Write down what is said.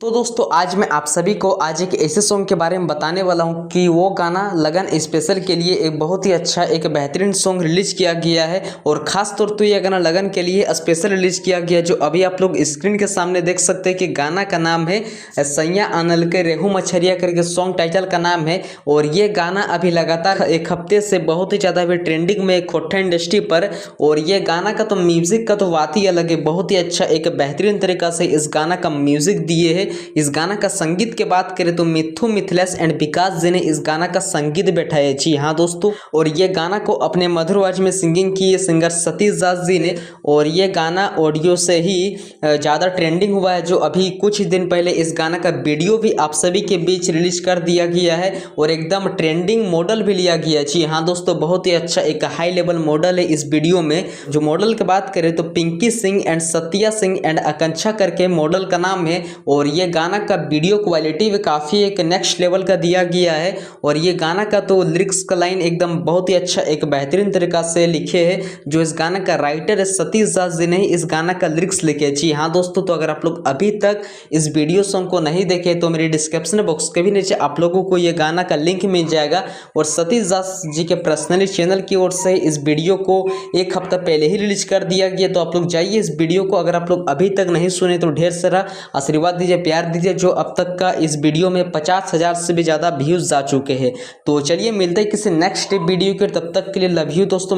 तो दोस्तों आज मैं आप सभी को आज एक ऐसे सॉन्ग के बारे में बताने वाला हूं कि वो गाना लगन स्पेशल के लिए एक बहुत ही अच्छा एक बेहतरीन सॉन्ग रिलीज किया गया है। और ख़ास तौर तो ये गाना लगन के लिए स्पेशल रिलीज किया गया, जो अभी आप लोग स्क्रीन के सामने देख सकते हैं कि गाना का नाम है सैया आनल के रेहू मछरिया करके सॉन्ग टाइटल का नाम है। और ये गाना अभी लगातार एक हफ्ते से बहुत ही ज़्यादा अभी ट्रेंडिंग में खोटा इंडस्ट्री पर। और ये गाना का तो म्यूज़िक का तो बात ही अलग है, बहुत ही अच्छा एक बेहतरीन तरीक़ा से इस गाना का म्यूज़िक दिए है। इस गाना का संगीत की बात करें तो मिथु मिथिलेश एंड विकास जी ने इस गाना का संगीत बैठाया। जी हाँ दोस्तों, और ये गाना को अपने मधुर आवाज में सिंगिंग की है सिंगर सतीश दास जी ने। और ये गाना ऑडियो से ही ज़्यादा ट्रेंडिंग हुआ है, जो अभी कुछ ही दिन पहले इस गाना का वीडियो भी आप सभी के बीच रिलीज कर दिया गया है और एकदम ट्रेंडिंग मॉडल भी लिया गया। जी हाँ दोस्तों, बहुत ही अच्छा एक हाई लेवल मॉडल है इस वीडियो में। जो मॉडल की बात करें तो पिंकी सिंह एंड सत्या सिंह एंड आकांक्षा करके मॉडल का नाम है। और ये गाना का वीडियो क्वालिटी भी काफ़ी एक नेक्स्ट लेवल का दिया गया है। और ये गाना का तो लिरिक्स का लाइन एकदम बहुत ही अच्छा एक बेहतरीन तरीका से लिखे है। जो इस गाना का राइटर है सतीश दास जी ने ही इस गाना का लिरिक्स लिखे। जी हाँ दोस्तों, तो अगर आप लोग अभी तक इस वीडियो सॉन्ग को नहीं देखे तो मेरे डिस्क्रिप्शन बॉक्स के भी नीचे आप लोगों को ये गाना का लिंक मिल जाएगा। और सतीश दास जी के पर्सनली चैनल की ओर से इस वीडियो को एक हफ्ता पहले ही रिलीज कर दिया गया, तो आप लोग जाइए इस वीडियो को। अगर आप लोग अभी तक नहीं सुने तो ढेर सारा आशीर्वाद दीजिए, प्यार दीजिए। जो अब तक का इस वीडियो में 50,000 से भी ज़्यादा व्यूज़ जा चुके हैं। तो चलिए मिलते हैं किसी नेक्स्ट वीडियो के, तब तक के लिए लव यू दोस्तों।